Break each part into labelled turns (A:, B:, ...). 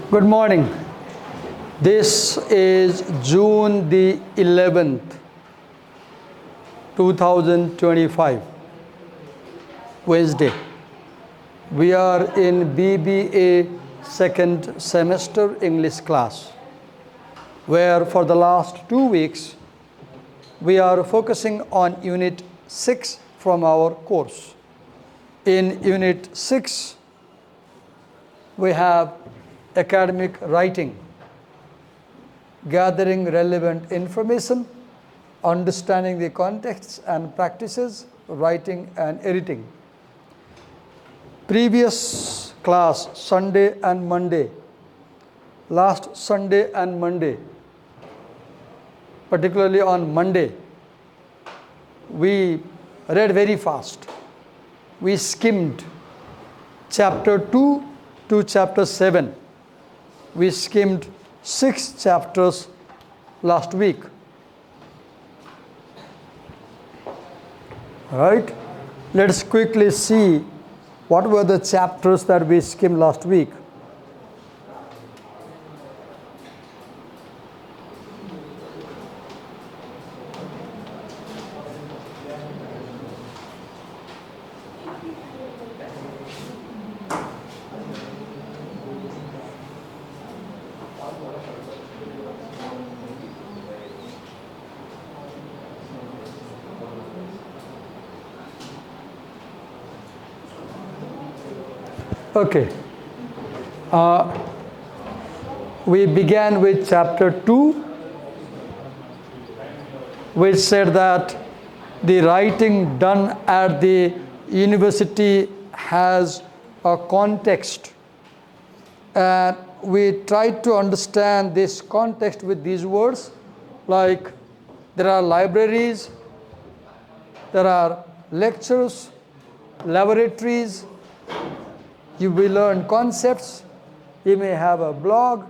A: Good morning. This is June the 11th, 2025, Wednesday. We are in BBA second semester English class, where for the last 2 weeks, we are focusing on Unit 6 from our course. In Unit 6, we have academic writing, gathering relevant information, understanding the contexts and practices, writing and editing. Previous class, Sunday and Monday, last Sunday and Monday, particularly on Monday, we read very fast. We skimmed chapter 2 to chapter 7. We skimmed 6 chapters last week. All right? Let's quickly see what were the chapters that we skimmed last week. Okay. We began with chapter 2, which said that the writing done at the university has a context. And we tried to understand this context with these words, like there are libraries, there are lectures, laboratories, you will learn concepts, you may have a blog,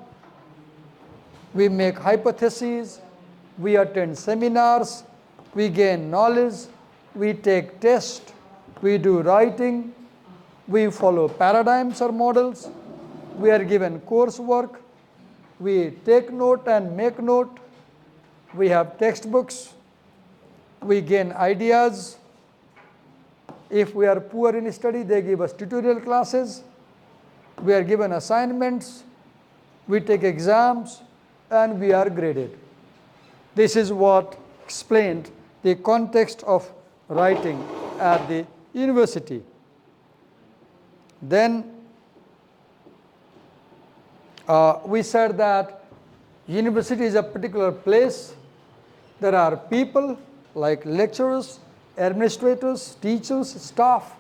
A: we make hypotheses, we attend seminars, we gain knowledge, we take tests, we do writing, we follow paradigms or models, we are given coursework, we take note and make note, we have textbooks, we gain ideas. If we are poor in study, they give us tutorial classes, we are given assignments, we take exams, and we are graded. This is what explained the context of writing at the university. Then we said that university is a particular place. There are people like lecturers, administrators, teachers, staff,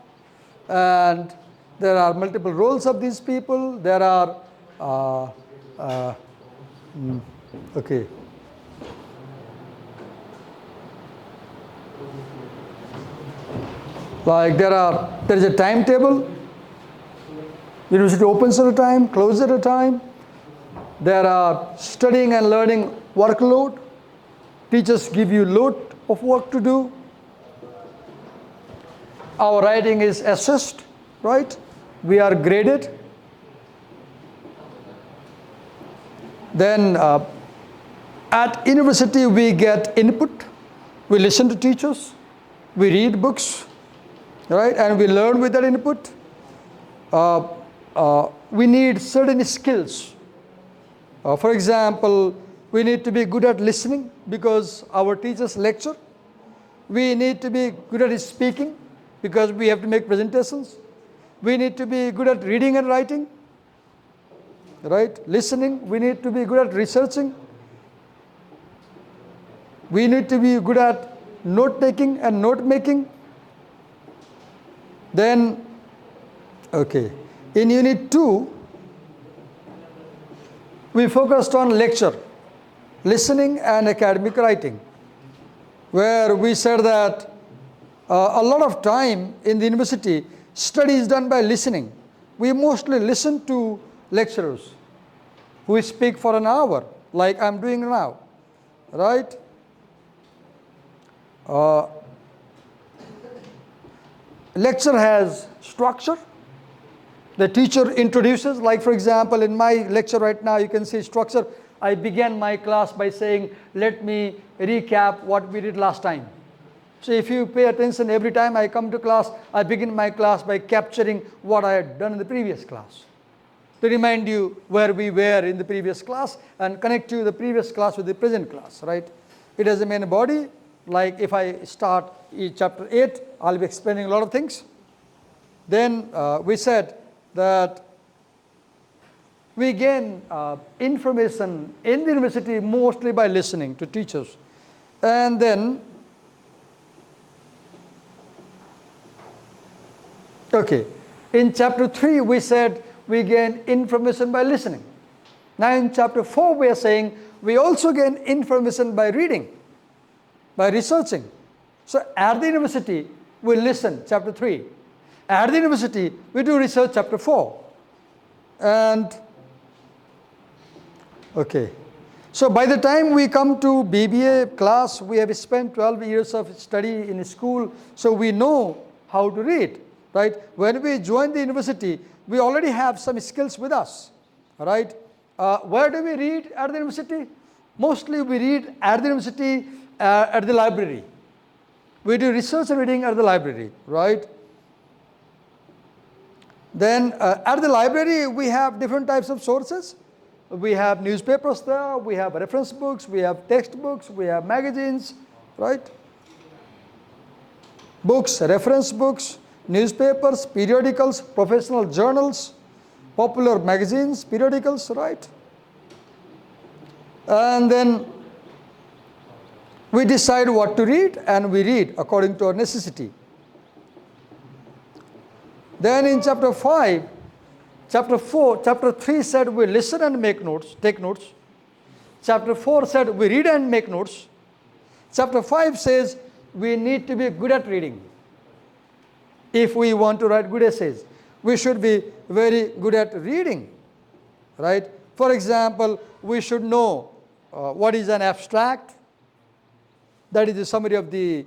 A: and there are multiple roles of these people. There are, okay. Like there is a timetable. University opens at a time, closes at a time. There are studying and learning workload. Teachers give you load of work to do. Our writing is assessed, right? We are graded. Then at university we get input. We listen to teachers. We read books, right? And we learn with that input. We need certain skills. For example, we need to be good at listening because our teachers lecture. We need to be good at speaking because we have to make presentations. We need to be good at reading and writing, right? Listening, we need to be good at researching. We need to be good at note-taking and note-making. Then, okay, in Unit 2, we focused on lecture, listening and academic writing, where we said that a lot of time in the university, study is done by listening. We mostly listen to lecturers who speak for an hour, like I'm doing now, right? Lecture has structure, The teacher introduces, like for example, in my lecture right now, you can see structure. I began my class by saying, let me recap what we did last time. So if you pay attention, every time I come to class, I begin my class by capturing what I had done in the previous class, to remind you where we were in the previous class and connect you the previous class with the present class, right? It has a main body. Like if I start chapter 8, I'll be explaining a lot of things. Then we said that we gain information in the university mostly by listening to teachers. And then, okay, in chapter 3 we said we gain information by listening. Now in chapter 4 we are saying we also gain information by reading, by researching. So at the university we listen, chapter 3. At the university we do research, chapter 4. And okay, so by the time we come to BBA class, we have spent 12 years of study in school, so we know how to read, right? When we join the university, we already have some skills with us, right? Where do we read at the university? Mostly we read at the university, at the library. We do research reading at the library, right? Then at the library, we have different types of sources. We have newspapers there, we have reference books, we have textbooks, we have magazines, right? Books, reference books, newspapers, periodicals, professional journals, popular magazines, periodicals, right? And then we decide what to read, and we read according to our necessity. Then in chapter 5, chapter 3 said we listen and make notes, take notes. Chapter 4 said we read and make notes. Chapter 5 says we need to be good at reading. If we want to write good essays, we should be very good at reading, right? For example, we should know what is an abstract. That is the summary of the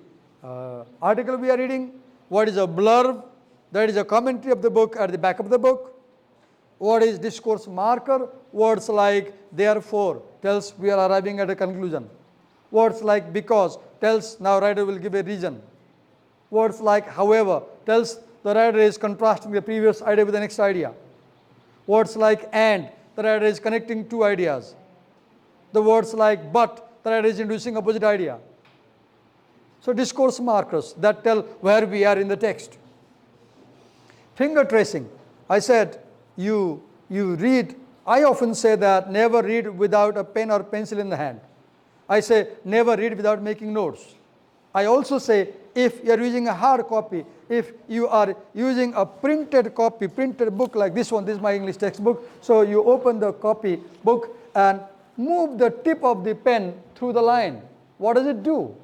A: article we are reading. What is a blurb? That is a commentary of the book at the back of the book. What is discourse marker? Words like therefore tells we are arriving at a conclusion. Words like because tells now writer will give a reason. Words like however tells the writer is contrasting the previous idea with the next idea. Words like and, the writer is connecting two ideas. The words like but, the writer is introducing opposite idea. So discourse markers that tell where we are in the text. Finger tracing. I said you read. I often say that never read without a pen or pencil in the hand. I say never read without making notes. I also say if you are using a hard copy, if you are using a printed copy, printed book like this one, this is my English textbook, so you open the copy book and move the tip of the pen through the line. What does it do?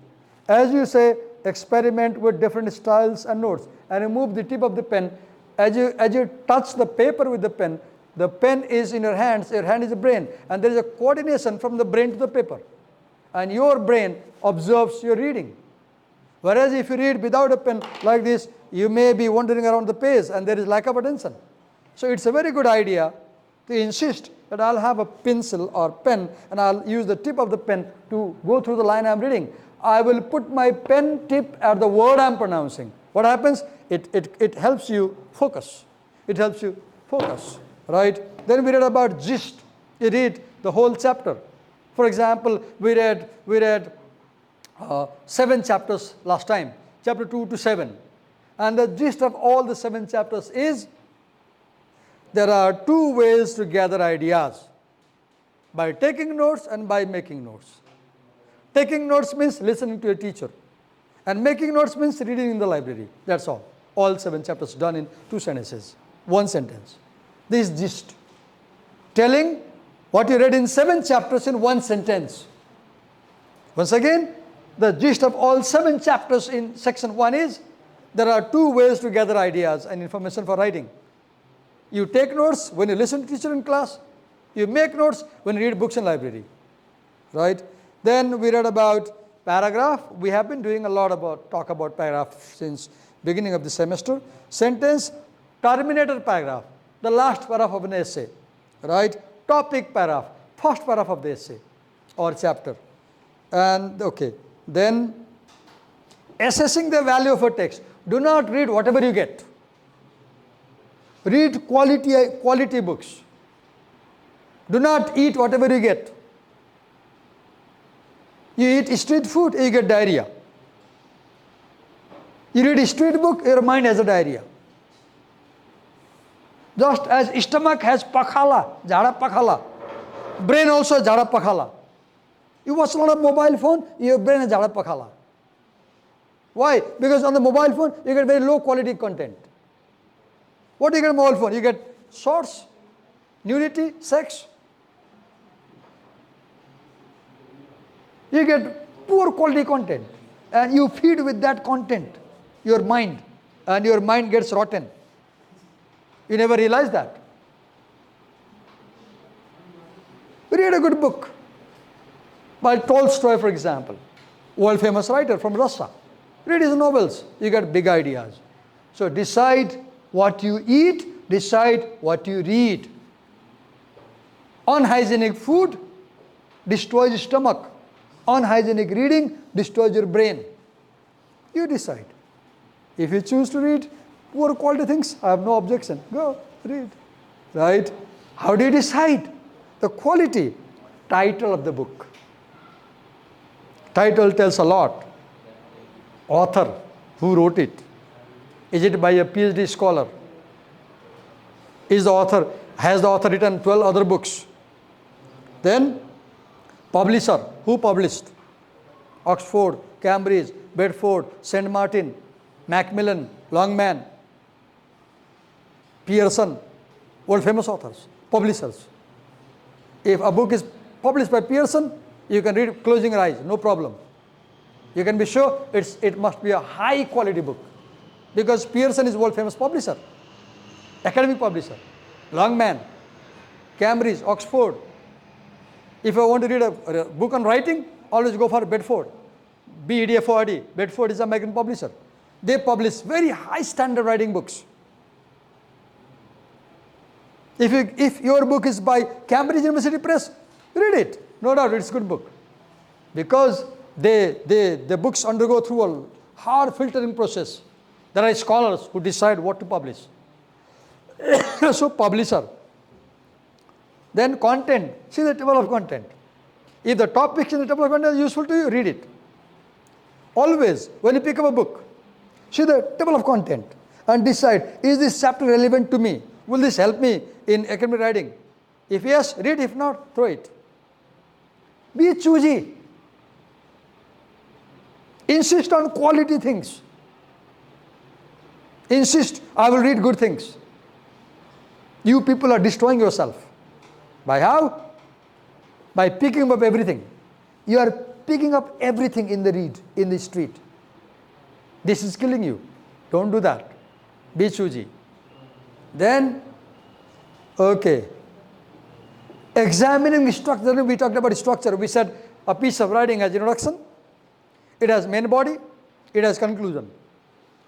A: As you say, experiment with different styles and notes, and you move the tip of the pen. As you touch the paper with the pen is in your hand is a brain, and there is a coordination from the brain to the paper. And your brain observes your reading. Whereas if you read without a pen like this, you may be wandering around the page and there is lack of attention. So it's a very good idea to insist that I'll have a pencil or pen and I'll use the tip of the pen to go through the line I'm reading. I will put my pen tip at the word I'm pronouncing. What happens? It helps you focus. It helps you focus, right? Then we read about gist. You read the whole chapter. For example, we read 7 chapters last time, chapter 2 to 7. And the gist of all the 7 chapters is there are 2 ways to gather ideas, by taking notes and by making notes. Taking notes means listening to a teacher, and making notes means reading in the library. That's all. All 7 chapters done in 2 sentences, 1 sentence. This is gist. Telling what you read in 7 chapters in 1 sentence. Once again, the gist of all 7 chapters in section 1 is there are 2 ways to gather ideas and information for writing. You take notes when you listen to teacher in class. You make notes when you read books in library, right? Then we read about paragraph. We have been doing a lot talk about paragraph since beginning of the semester. Sentence, terminator paragraph. the last paragraph of an essay, right? Topic paragraph, first paragraph of the essay or chapter. And okay, then assessing the value of a text. Do not read whatever you get. Read quality books. Do not eat whatever you get. You eat street food, you get diarrhea. You read a street book, your mind has a diarrhea. Just as stomach has pakhala, jhada pakhala, brain also jhada pakhala. You watch a lot of mobile phone, your brain has jhada pakhala. Why? Because on the mobile phone, you get very low quality content. What do you get on mobile phone? You get shorts, nudity, sex. You get poor quality content. And you feed with that content your mind. And your mind gets rotten. You never realize that. Read a good book by Tolstoy, for example, world famous writer from Russia. Read his novels, you get big ideas. So decide what you eat, decide what you read. Unhygienic food destroys your stomach. Unhygienic reading destroys your brain. You decide. If you choose to read poor quality things, I have no objection. Go, read. Right? How do you decide the quality? Title of the book. Title tells a lot. Author, who wrote it? Is it by a PhD scholar? Has the author written 12 other books? Then, publisher, who published? Oxford, Cambridge, Bedford, St. Martin, Macmillan, Longman, Pearson, world famous authors, publishers. If a book is published by Pearson, you can read closing your eyes, no problem. You can be sure it must be a high quality book, because Pearson is world famous publisher, academic publisher. Longman, Cambridge, Oxford. If I want to read a book on writing, always go for Bedford. BEDFORD. Bedford is an American publisher. They publish very high standard writing books. If your book is by Cambridge University Press, read it. No doubt it's a good book. Because the books undergo through a hard filtering process. There are scholars who decide what to publish. So publisher. Then content. See the table of content. If the topics in the table of content are useful to you, read it. Always, when you pick up a book, see the table of content and decide, is this chapter relevant to me? Will this help me in academic writing? If yes, read. If not, throw it. Be choosy. Insist on quality things. Insist, I will read good things. You people are destroying yourself. By how? By picking up everything. You are picking up everything in the street. This is killing you. Don't do that. Be choosy. Then, okay. Examining structure, we talked about structure. We said a piece of writing has introduction, it has main body, it has conclusion.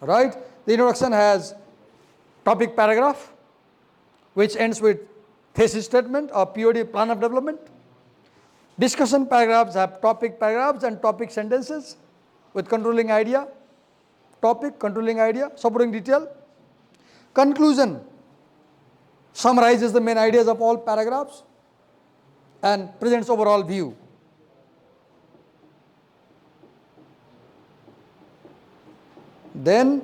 A: Right? The introduction has topic paragraph, which ends with thesis statement or POD, plan of development. Discussion paragraphs have topic paragraphs and topic sentences with controlling idea, topic, controlling idea, supporting detail. Conclusion summarizes the main ideas of all paragraphs and presents overall view. Then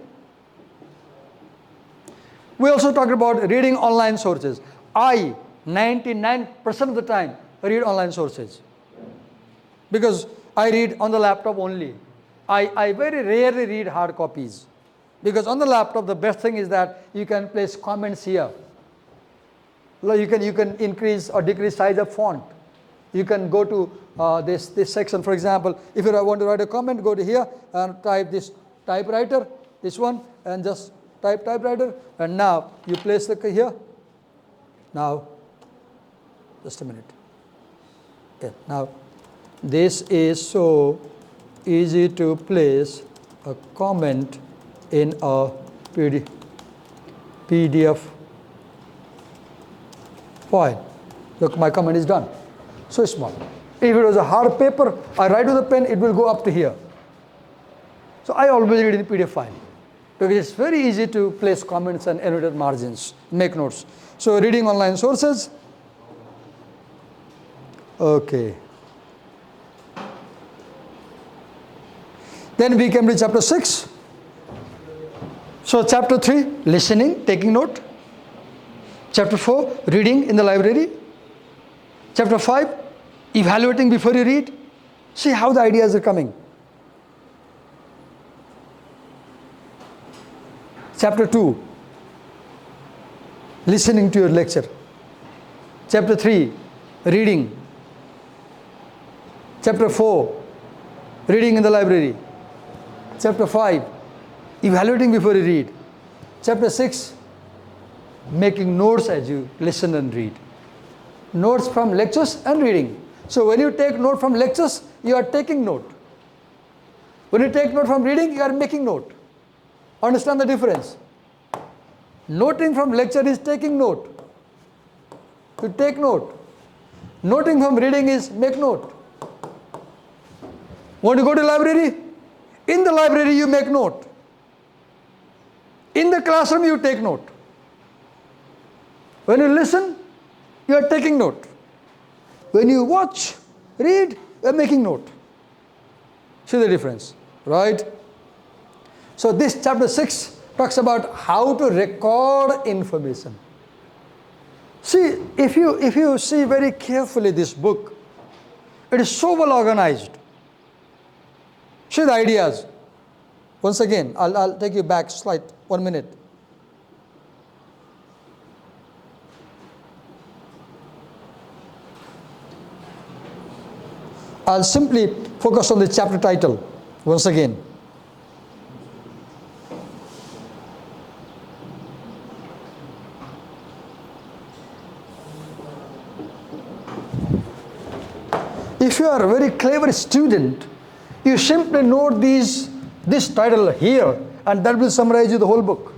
A: we also talked about reading online sources. I, 99% of the time, read online sources because I read on the laptop only. I very rarely read hard copies because on the laptop the best thing is that you can place comments here. You can increase or decrease size of font. You can go to this section, for example. If you want to write a comment, go to here and type this typewriter, this one, and just type typewriter. And now you place the here. Now, just a minute. Okay, now this is so easy to place a comment in a PDF Fine. Look, my comment is done. So small. If it was a hard paper, I write with a pen, it will go up to here. So I always read in PDF file, because it's very easy to place comments and annotate margins, make notes. So reading online sources. Okay. Then we came to chapter 6. So chapter 3, listening, taking note. Chapter 4, reading in the library. Chapter 5, evaluating before you read. See how the ideas are coming. Chapter 2, listening to your lecture. Chapter 3, reading. Chapter 4, reading in the library. Chapter 5, evaluating before you read. Chapter 6, making notes as you listen and read. Notes from lectures and reading. So when you take note from lectures, you are taking note. When you take note from reading, you are making note. Understand the difference? Noting from lecture is taking note. You take note. Noting from reading is make note. Want to go to library? In the library you make note. In the classroom you take note. When you listen, you are taking note. When you watch, read, you are making note. See the difference, right? So this chapter 6 talks about how to record information. See, if you see very carefully this book, it is so well organized. See the ideas. Once again, I'll take you back slide 1 minute. I'll simply focus on the chapter title once again. If you are a very clever student, you simply note this title here, and that will summarize you the whole book.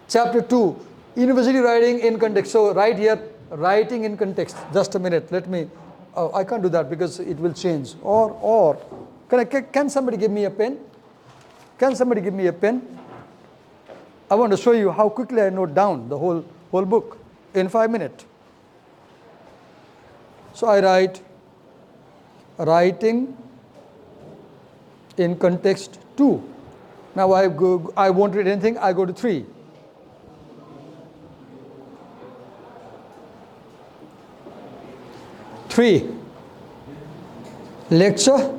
A: Chapter 2, University Writing in Context. So right here, writing in context. Just a minute, let me, I can't do that because it will change. Or, can somebody give me a pen? Can somebody give me a pen? I want to show you how quickly I note down the whole book in 5 minutes. So I write, writing in context 2. Now I won't read anything, I go to 3. Lecture,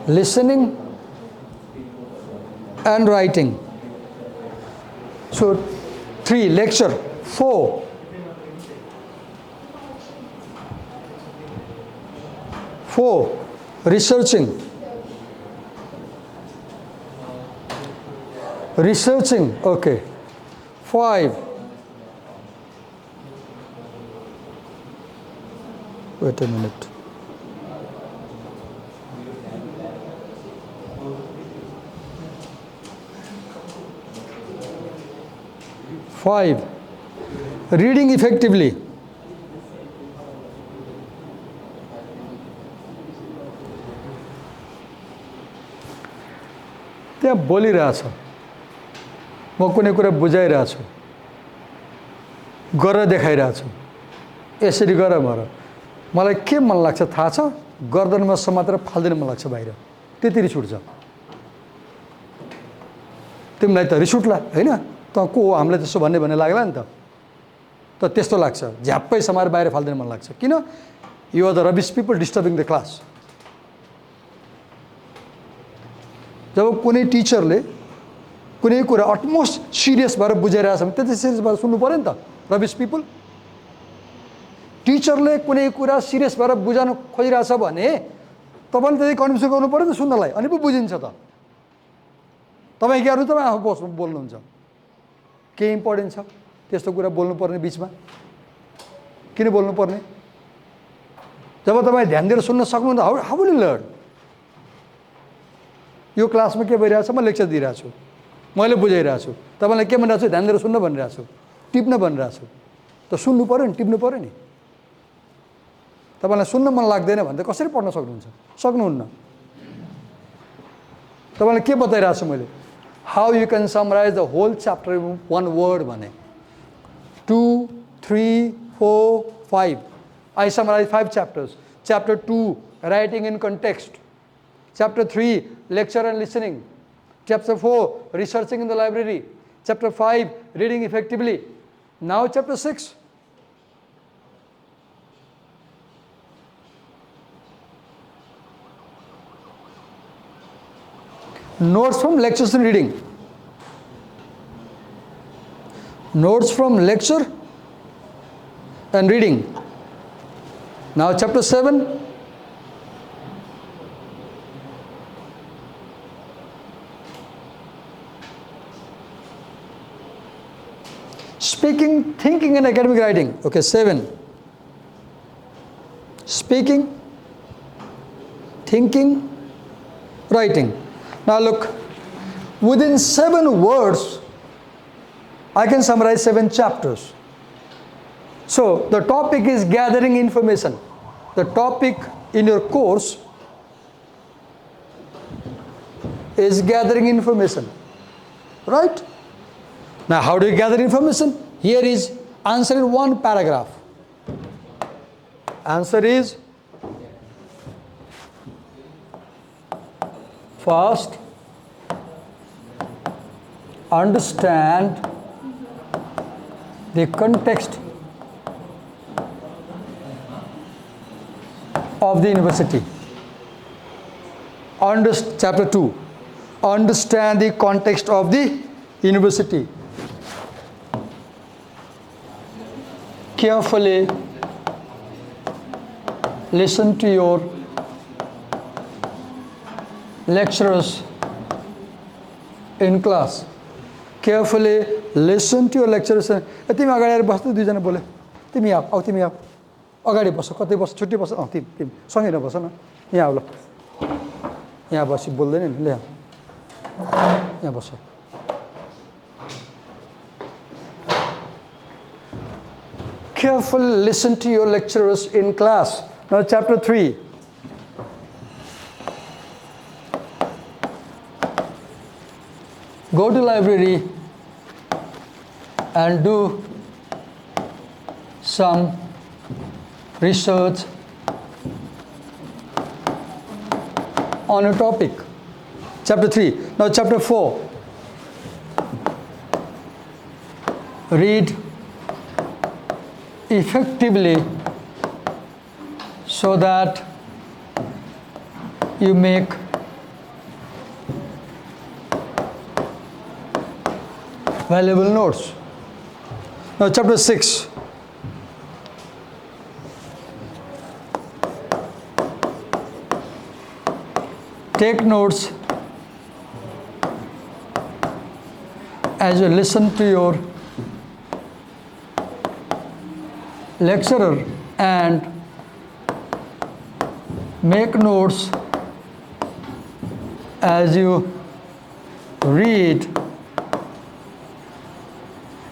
A: listening and writing. So 3, lecture. 4, researching. Okay. 5, wait a minute. 5, reading effectively. त्यहाँ बोलिरहेछ, म कुनै कुरा बुझाइरहेछु, गरेर देखाइरहेछु, यसरी गर भर, मलाई के मन लाग्छ थाहा छ, गर्दनमा समातेर फाल्दिन मन लाग्छ बाहिर, त्यति रिस उठ्छ। तिमीलाई त रिस उठ्ला हैन, त को हो हामीलाई त्यसो भन्ने लाग्ला नि त त्यस्तो लाग्छ, झ्याप्पै समाएर बाहिर फाल्दिन मन लाग्छ। किन? You are the rubbish people disturbing the class. जब कुनै टिचरले कुनै कुरा अटमोस्ट सिरियस भएर बुझाइरहेछ भने त्यति सिरियस भएर सुन्नु पर्यो नि त, रबिश पिपल। टिचरले कुनै कुरा सिरियस भएर बुझाउन खोजिरहेछ भने तपाईँले त्यति कन्भिन्स गर्नु पर्यो नि त सुन्नलाई, अनि पो बुझिन्छ त। तपाईँ के गर्नु, तपाईँ आफू बोल्नुहुन्छ, के इम्पोर्टेन्ट छ त्यस्तो कुरा बोल्नुपर्ने बिचमा, किन बोल्नुपर्ने? जब तपाईँ ध्यान दिएर सुन्न सक्नुहुन्छ, हाउ विल यु लर्न? यो क्लासमा के भइरहेछ, म लेक्चर दिइरहेको छु, मैले बुझाइरहेको छु, तपाईँलाई के भनिरहेको छु, ध्यान दिएर सुन्न भनिरहेको छु, टिप्न भनिरहेको छु। त सुन्नु पऱ्यो नि, टिप्नु पऱ्यो नि। तपाईँलाई सुन्न मन लाग्दैन भने त कसरी पढ्न सक्नुहुन्छ? सक्नुहुन्न। तपाईँलाई के बताइरहेको छु मैले? How you can summarize the whole chapter in one word भने 2, 3, 4, 5. I summarize 5 chapters. Chapter 2, writing in context. Chapter 3, lecture and listening. Chapter 4, researching in the library. Chapter 5, reading effectively. Now chapter 6. Notes from lectures and reading. Notes from lecture and reading. Now chapter 7. Speaking, thinking and academic writing. Okay, 7. Speaking, thinking, writing. Now look, within 7 words, I can summarize 7 chapters. So the topic is gathering information. The topic in your course is gathering information, right? Now how do you gather information? Here is answer in 1 paragraph. Answer is, first, understand the context of the university. Chapter 2, understand the context of the university. Carefully listen to your lecturers in class. Carefully listen to your lecturers. तिमी अगाडि आएर बस्नु, 2 जना बोले, तिमी आऊ, तिमी आऊ, अगाडि बस, कतै बस, छुट्टी बस, तिमी सँगै नबस न, यहाँ आऊ ल, यहाँ बसी बोल्दैन नि, ल यहाँ बस. Carefully listen to your lecturers in class. Now chapter 3. Go to library and do some research on a topic. Chapter 3. Now chapter 4. Read effectively so that you make valuable notes. Now chapter 6. Take notes as you listen to your lecturer and make notes as you read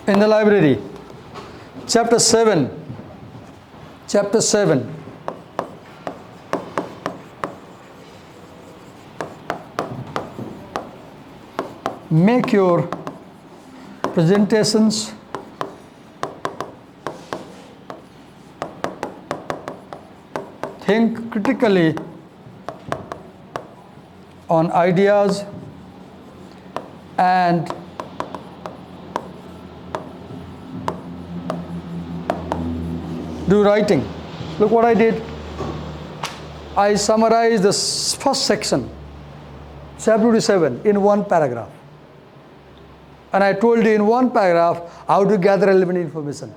A: in the library. Chapter 7. Chapter 7. Make your presentations think critically on ideas and do writing. Look what I did. I summarized the first section, chapter 7, in 1 paragraph. And I told you in 1 paragraph how to gather relevant information.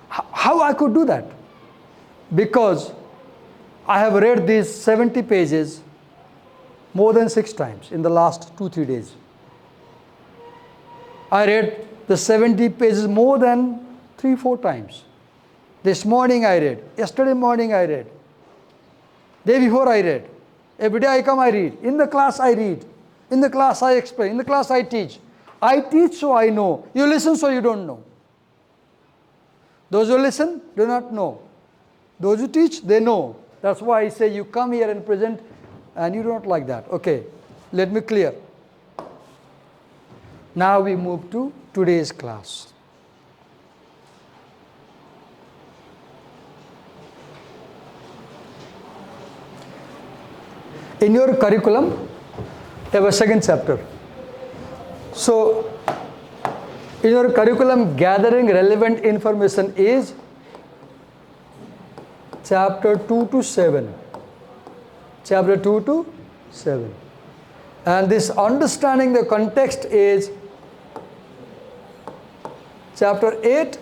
A: How I could do that? Because I have read these 70 pages more than 6 times in the last 2-3 days. I read the 70 pages more than 3-4 times. This morning I read, yesterday morning I read, day before I read, every day I come I read, in the class I read, in the class I explain, in the class I teach. I teach so I know, you listen so you don't know. Those who listen do not know. Those who teach, they know. That's why I say you come here and present and you don't like that. Okay, let me clear. Now we move to today's class. In your curriculum, you have a second chapter. So, in your curriculum, gathering relevant information is chapter 2 to 7. Chapter 2 to 7. And this understanding the context is chapter 8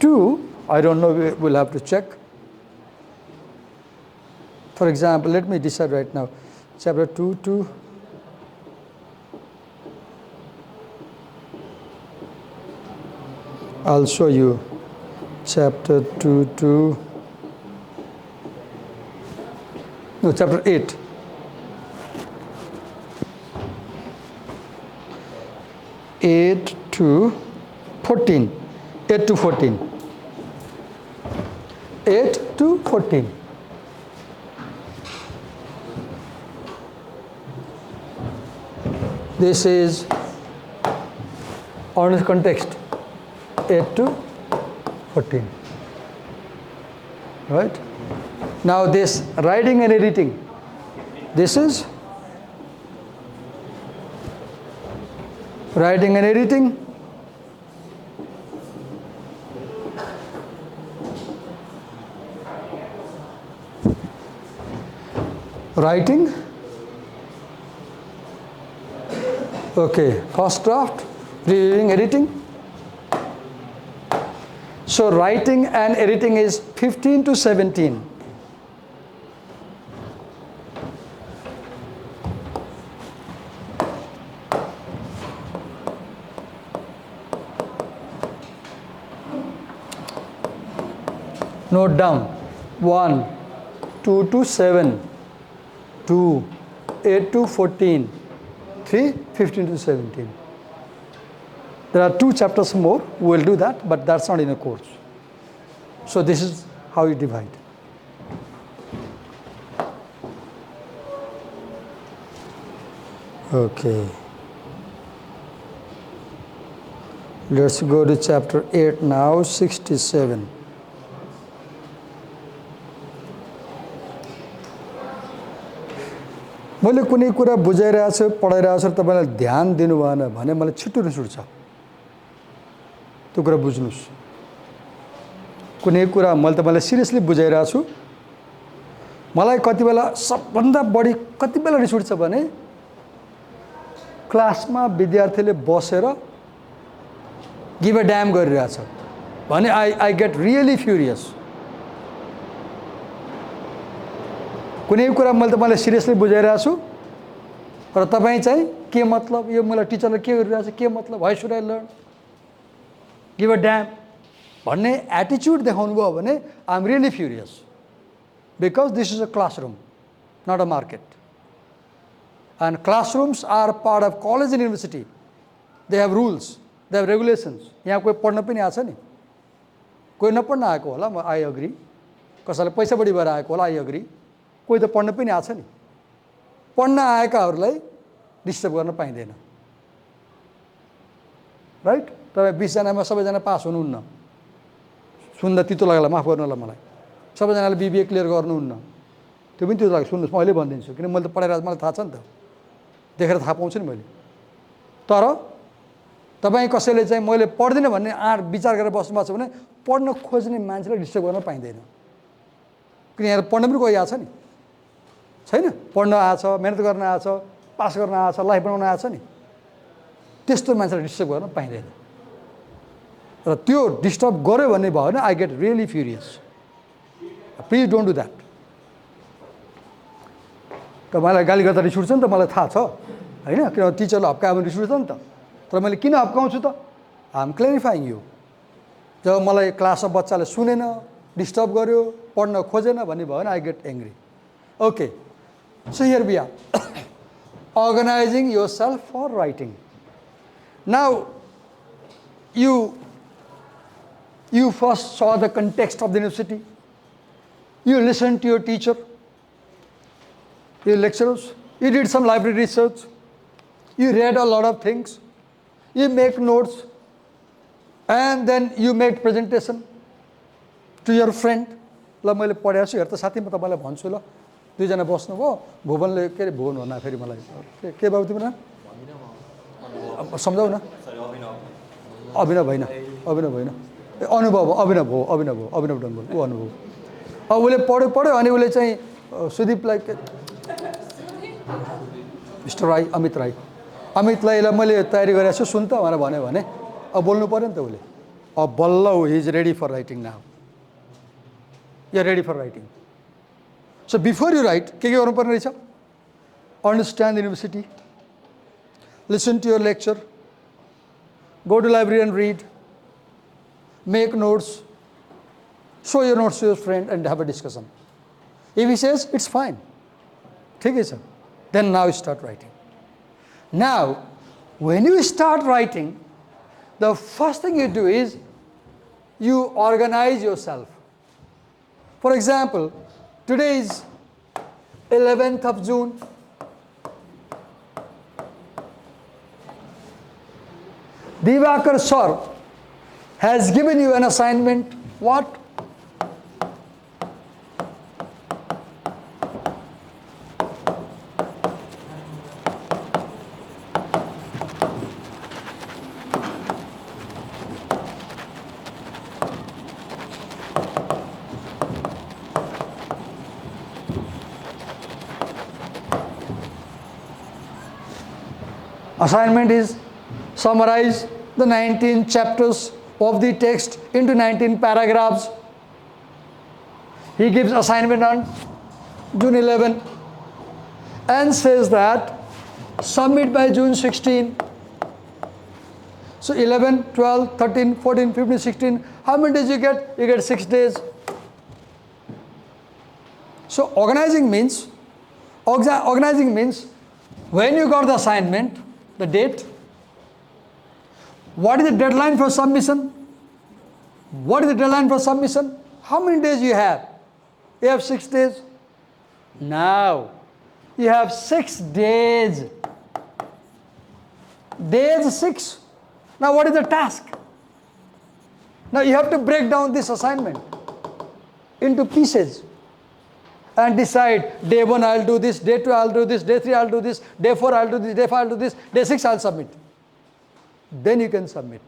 A: to, I don't know, we'll have to check. For example, let me decide right now. Chapter 2 to I'll show you chapter 2 to no, chapter 8. Eight to 14. 8 to 14. 8 to 14. This is on context. 8 to 14. Right? Now this writing and editing. This is writing and editing. Writing. Okay, first draft, reading, editing. So writing and editing is 15 to 17. Note down 1, 2 to 7, 2, 8 to 14, 3, 15 to 17. There are 2 chapters more, we will do that, but that's not in a course. So this is how you divide. Okay. Let's go to chapter 8 now, 67. मैले कुनै कुरा बुझाइरहेको छु पढाइरहेको छु तपाईलाई ध्यान दिनु भएन भने मलाई छिटो रिस उठ्छ त्यो कुरा बुझ्नुस् कुनै कुरा मैले तपाईलाई सिरियसली बुझाइरहेको छु मलाई कति बेला सबभन्दा बढी कति बेला रिस उठ्छ भने क्लासमा विद्यार्थीले बसेर गिभ अ ड्याम गरिरहेछ भने आई गेट रियली फ्युरियस कुनै कुरा मैले तपाईलाई सिरियसली बुझाइरहेको छु र तपाई चाहिँ के मतलब यो मलाई टिचरले के गरिरहेछ के मतलब why should I learn give a damn भन्ने एटिट्युड देखाउनु भयो भने I am really furious because this is a classroom not a market and classrooms are part of college and university they have rules they have regulations यहाँ कोही पढ्न पनि आएको छ नि कोही नपढ्न आएको होला म आई अग्री कसैलाई पैसा बढी भएर आएको होला आई अग्री कोही त पढ्न पनि आएको छ नि पढ्न आएकाहरूलाई डिस्टर्ब गर्न पाइँदैन राइट तपाईँ 20 जनामा सबैजना पास हुनुहुन्न सुन्दा तितो लागला माफ गर्नु होला मलाई सबैजनाले बीबीए क्लियर गर्नुहुन्न त्यो पनि त्यो लाग्छ सुन्नुहोस् म अहिले भनिदिन्छु किन मैले त पढाइरहेको मलाई थाहा छ नि त देखेर थाहा पाउँछु नि मैले तर तपाईँ कसैले चाहिँ मैले पढ्दिनँ भन्ने विचार गरेर बस्नु भएको छ भने पढ्न खोज्ने मान्छेलाई डिस्टर्ब गर्न पाइँदैन किन यहाँ पढ्न पनि कोही आएको छ नि छैन पढ्न आएछ मेहनत गर्न आएछ पास गर्न आएछ लाइफ बनाउन आएछ नि त्यस्तो मान्छेलाई डिस्टर्ब गर्न पाइँदैन र त्यो डिस्टर्ब गर्यो भन्ने भयो भने I get really furious please don't do that तपाईँलाई गाली गर्दा रिस उठ्छ नि त मलाई थाहा छ होइन किन टिचरले हप्कायो भने रिस उठ्छ नि त तर मैले किन हप्काउँछु त आइ एम क्लेरिफाइङ यु जब मलाई क्लासमा बच्चाले सुनेन डिस्टर्ब गर्यो पढ्न खोजेन भन्ने भयो भने I get angry okay so here we are organizing yourself for writing. Now, You first saw the context of the university. You listened to your teacher, your lecturers. You did some library research. You read a lot of things. You make notes. And then you make presentation to your friend. ल मैले पढाएको छु हेर त साथी म तपाईँलाई भन्छु ल दुईजना बस्नुभयो भुवनले के अरे भुवन भन्न फेरि मलाई के बाबु तिम्रो नाम सम्झाउ न अभिनव होइन अनुभव अभिनव डङ्गोल ऊ अनुभव अब उसले पढ्यो अनि उसले चाहिँ सुदीपलाई मिस्टर राई अमितलाई ल मैले तयारी गरेको छु सुन त भनेर भन्यो भने अब बोल्नु पऱ्यो नि त उसले अब बल्ल he is ready for writing now you are ready for writing so before you write के गर्नुपर्ने रहेछ understand the university listen to your lecture go to library and read, make notes, show your notes to your friend and have a discussion. If he says, it's fine. ठीक है sir. Then now you start writing. Now, when you start writing, the first thing you do is you organize yourself. For example, today is 11th of June. Divakar sir has given you an assignment. What? Assignment is summarize the 19 chapters of the text into 19 paragraphs. He gives assignment on June 11 and says that submit by June 16. So 11, 12, 13, 14, 15, 16. How many days you get? You get 6 days. So organizing means when you got the assignment, the date, what is the deadline for submission? What is the deadline for submission? How many days you have? You have 6 days. Now, you have 6 days. Days 6. Now, what is the task? Now, you have to break down this assignment into pieces and decide, day 1 I'll do this, day 2 I'll do this, day 3 I'll do this, day 4 I'll do this, day 5 I'll do this, day 6 I'll submit. Then you can submit.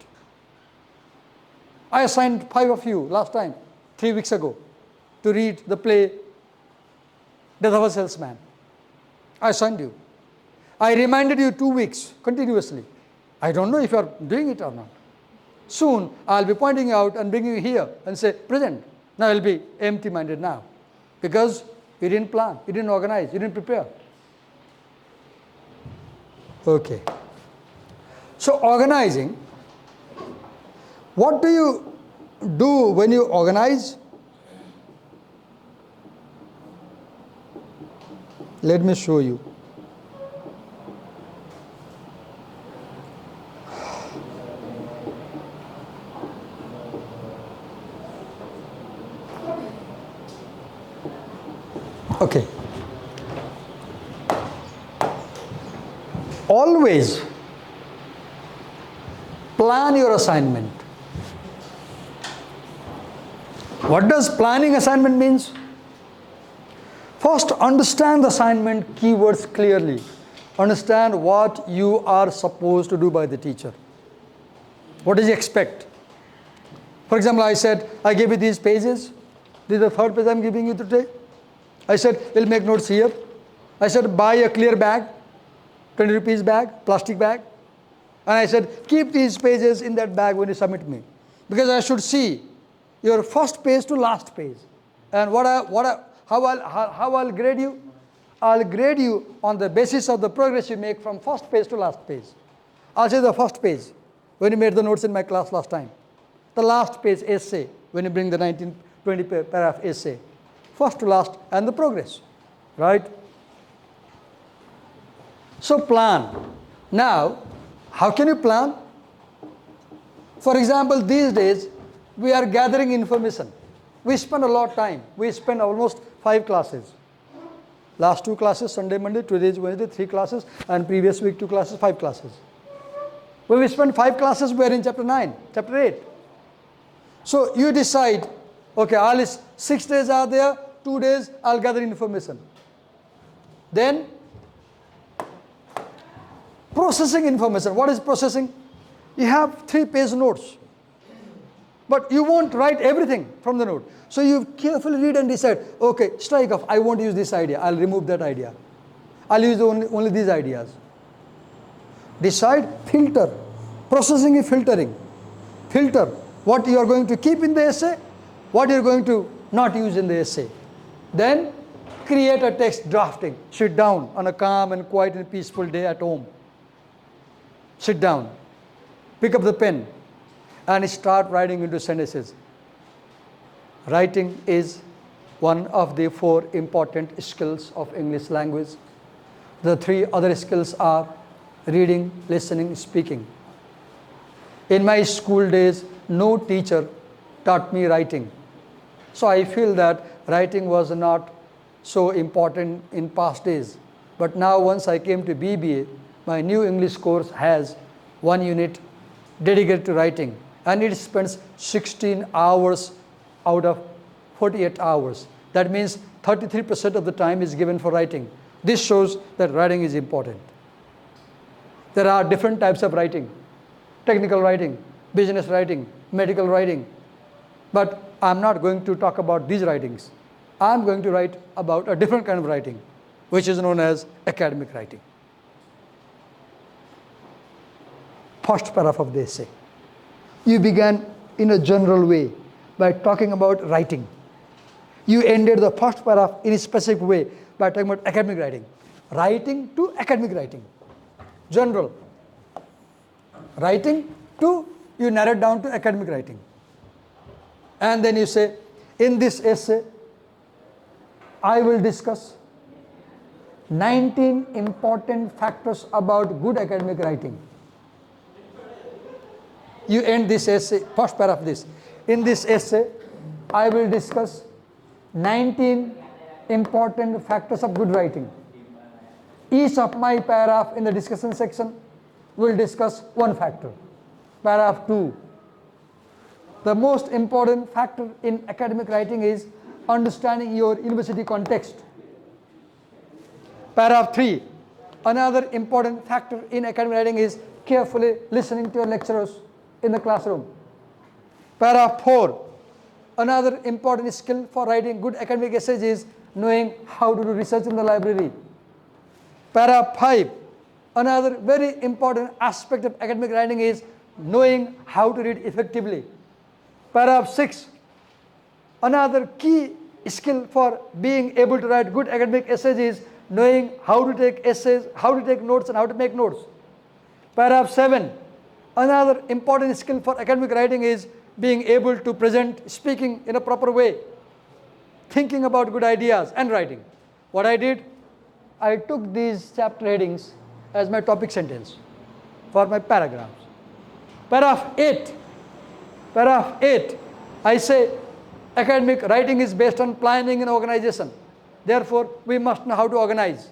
A: I assigned 5 of you last time, 3 weeks ago, to read the play Death of a Salesman. I assigned you. I reminded you 2 weeks continuously. I don't know if you are doing it or not. Soon I'll be pointing out and bringing you here and say, present. Now you'll be empty-minded now because you didn't plan, you didn't organize, you didn't prepare. Okay. So organizing, what do you do when you organize? Let me show you. Okay. Always plan your assignment. What does planning assignment means? First, understand the assignment keywords clearly. Understand what you are supposed to do by the teacher. What does he expect? For example, I said, I gave you these pages. This is the 3rd page I'm giving you today. I said, we'll make notes here. I said, buy a clear bag, 20 rupees bag, plastic bag. And I said, keep these pages in that bag when you submit me. Because I should see your first page to last page. And how I'll grade you? I'll grade you on the basis of the progress you make from first page to last page. I'll say the first page, when you made the notes in my class last time. The last page essay, when you bring the 19-20 paragraph essay. First to last, and the progress, right? So plan. Now, how can you plan? For example, these days, we are gathering information. We spend a lot of time. We spend almost 5 classes. Last 2 classes, Sunday, Monday, today is Wednesday, 3 classes, and previous week 2 classes, 5 classes. When we spend 5 classes, we are in chapter 9, chapter 8. So you decide, okay, all is 6 days are there, 2 days I'll gather information. Then processing information. What is processing? You have 3-page notes, but you won't write everything from the note. So you carefully read and decide, okay, strike off, I won't use this idea, I'll remove that idea. I'll use only these ideas. Decide, filter. Processing is filtering. Filter what you are going to keep in the essay, what you are going to not use in the essay. Then create a text drafting. Sit down on a calm and quiet and peaceful day at home. Sit down, pick up the pen, and start writing into sentences. Writing is one of the 4 important skills of English language. The 3 other skills are reading, listening, speaking. In my school days, no teacher taught me writing. So I feel that writing was not so important in past days. But now once I came to BBA, my new English course has 1 unit dedicated to writing, and it spends 16 hours out of 48 hours. That means 33% of the time is given for writing. This shows that writing is important. There are different types of writing: technical writing, business writing, medical writing. But I'm not going to talk about these writings. I'm going to write about a different kind of writing, which is known as academic writing. First paragraph of the essay. You began in a general way by talking about writing. You ended the first paragraph in a specific way by talking about academic writing. Writing to academic writing. General. Writing to, you narrow it down to academic writing. And then you say, in this essay, I will discuss 19 important factors about good academic writing. You end this essay, first paragraph this. In this essay, I will discuss 19 important factors of good writing. Each of my paragraph in the discussion section will discuss 1 factor. Paragraph 2. The most important factor in academic writing is understanding your university context. Paragraph 3. Another important factor in academic writing is carefully listening to your lecturers in the classroom. Paragraph 4. Another important skill for writing good academic essays is knowing how to do research in the library. Paragraph 5. Another very important aspect of academic writing is knowing how to read effectively. Paragraph 6. Another key skill for being able to write good academic essays is knowing how to take essays, how to take notes, and how to make notes. Paragraph 7. Another important skill for academic writing is being able to present speaking in a proper way, thinking about good ideas and writing. What I did, I took these chapter headings as my topic sentence for my paragraphs. Paragraph 8. Paragraph 8. I say academic writing is based on planning and organization. Therefore, we must know how to organize.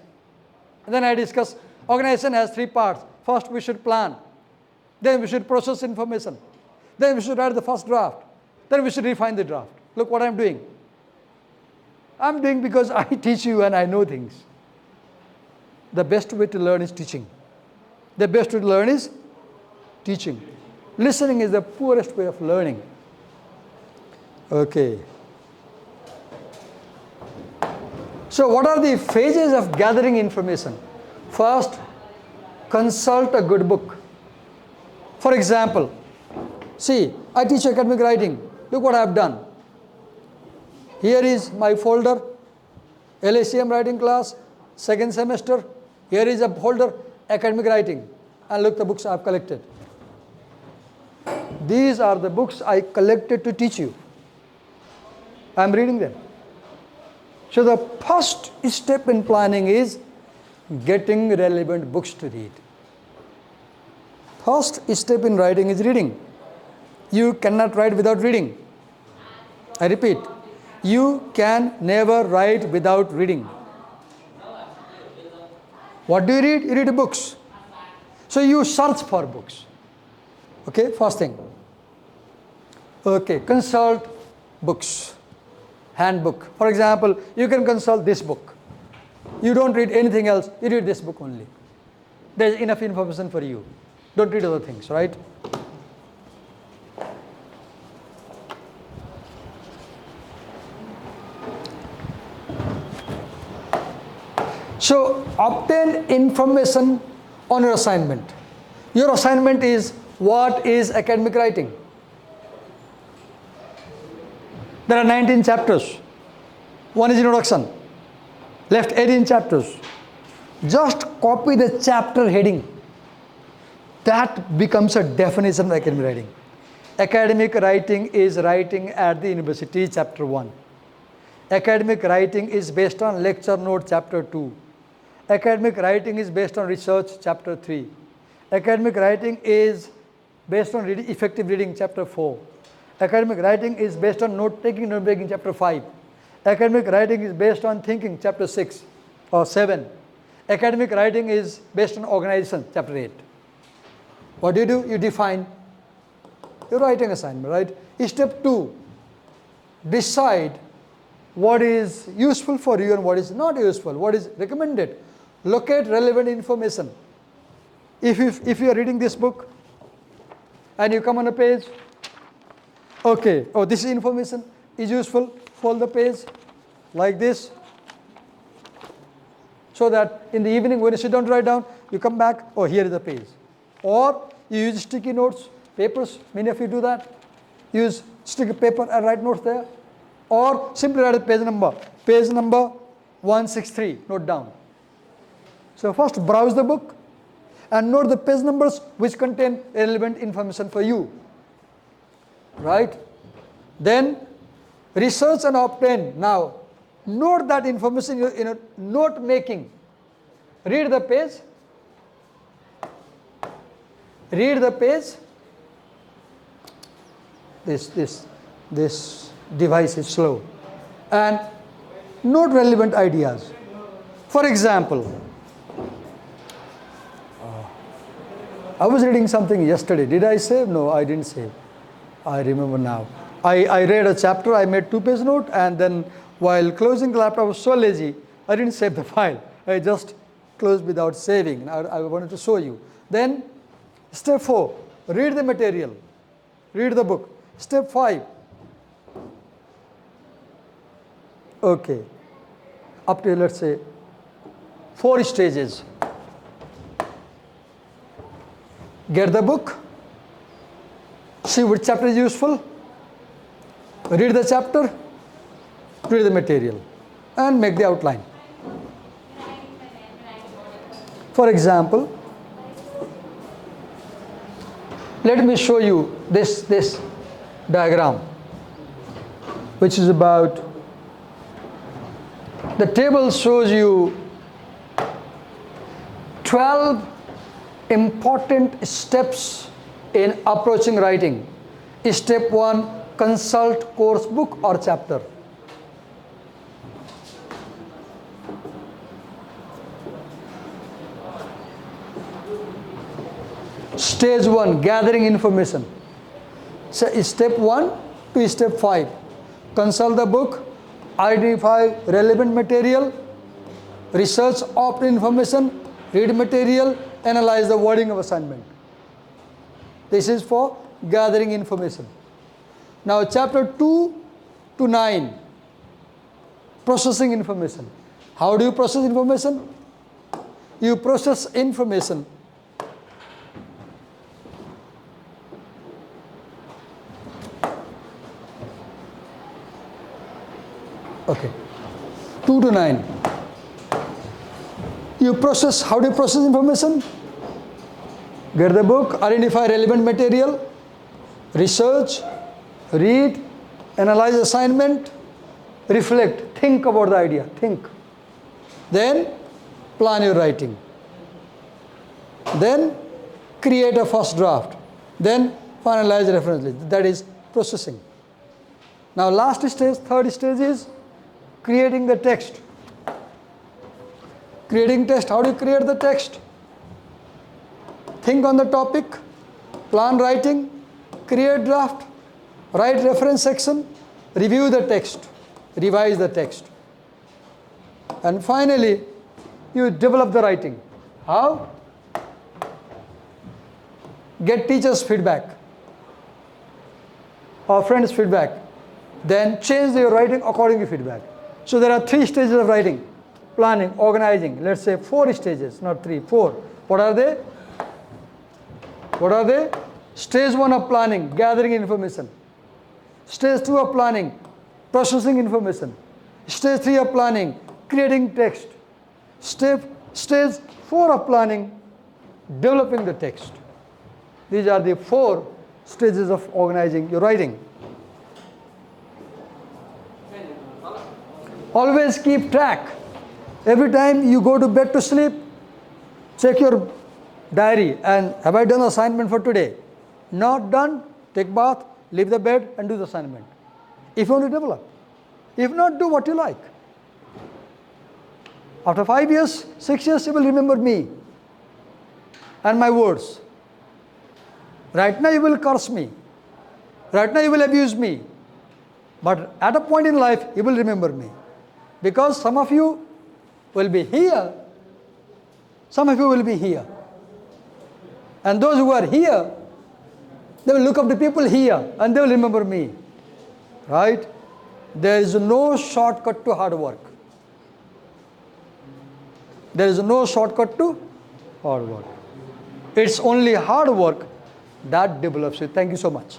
A: And then I discuss organization has 3 parts. First, we should plan. Then we should process information. Then we should write the first draft. Then we should refine the draft. Look what I'm doing. I'm doing because I teach you and I know things. The best way to learn is teaching. The best way to learn is teaching. Listening is the poorest way of learning. Okay. So what are the phases of gathering information? First, consult a good book. For example, see, I teach academic writing. Look what I have done. Here is my folder, LACM writing class, 2nd semester. Here is a folder, academic writing. And look the books I have collected. These are the books I collected to teach you. I am reading them. So the first step in planning is getting relevant books to read. First step in writing is reading. You cannot write without reading. I repeat, you can never write without reading. What do you read? You read books. So you search for books. Okay, first thing. Okay, consult books. Handbook. For example, you can consult this book. You don't read anything else, you read this book only. There's enough information for you. Don't read other things, right? So, obtain information on your assignment. Your assignment is, what is academic writing? There are 19 chapters. One is introduction. Left 18 chapters. Just copy the chapter heading. That becomes a definition of academic writing. Academic writing is writing at the university, chapter 1. Academic writing is based on lecture note, chapter 2. Academic writing is based on research, chapter 3. Academic writing is based on effective reading, chapter 4. Academic writing is based on note-taking, note-making, chapter 5. Academic writing is based on thinking, chapter 6 or 7. Academic writing is based on organization, chapter 8. What do? You define your writing assignment, right? Step 2, decide what is useful for you and what is not useful, what is recommended. Locate relevant information. If you are reading this book and you come on a page, okay, oh, this information is useful, fold the page like this, so that in the evening when you sit down to write down, you come back, oh, here is the page. Or you use sticky notes, papers, many of you do that. Use sticky paper and write notes there. Or simply write a page number 163, note down. So first browse the book and note the page numbers which contain relevant information for you, right? Then research and obtain. Now note that information in a note making. Read the page. Read the page. This device is slow. And note relevant ideas. For example, I was reading something yesterday. Did I save? No, I didn't save. I remember now. I read a chapter, I made 2-page note, and then while closing the laptop, I was so lazy, I didn't save the file. I just closed without saving. I wanted to show you. Then, step 4, read the material. Read the book. Step 5, okay, up to, let's say, 4 stages. Get the book, see which chapter is useful, read the chapter, read the material, and make the outline. For example, let me show you this diagram, which is about, the table shows you 12 important steps in approaching writing. Step 1, consult course book or chapter. Stage 1, gathering information. So step 1 to step 5, consult the book, identify relevant material, research opt information, read material, analyze the wording of assignment. This is for gathering information. Now chapter 2 to 9, processing information. How do you process information? You process information okay, 2 to 9. You process, how do you process information? Get the book, identify relevant material, research, read, analyze assignment, reflect, think about the idea, think. Then plan your writing. Then create a first draft. Then finalize reference list. That is processing. Now last stage, third stage is creating the text. Creating text, how do you create the text? Think on the topic, plan writing, create draft, write reference section, review the text, revise the text. And finally, you develop the writing. How? Get teachers' feedback or friends' feedback. Then change your writing according to feedback. So there are 3 stages of writing. Planning, organizing, let's say 4 stages, not 3, 4. What are they? What are they? Stage 1 of planning, gathering information. Stage 2 of planning, processing information. Stage 3 of planning, creating text. Stage 4 of planning, developing the text. These are the 4 stages of organizing your writing. Always keep track. Every time you go to bed to sleep, check your diary and have I done the assignment for today? Not done, take bath, leave the bed and do the assignment. If you want to develop. If not, do what you like. After 5 years, 6 years, you will remember me and my words. Right now you will curse me. Right now you will abuse me. But at a point in life, you will remember me. Because some of you will be here, some of you will be here. And those who are here, they will look up to people here and they will remember me. Right? There is no shortcut to hard work. There is no shortcut to hard work. It's only hard work that develops you. Thank you so much.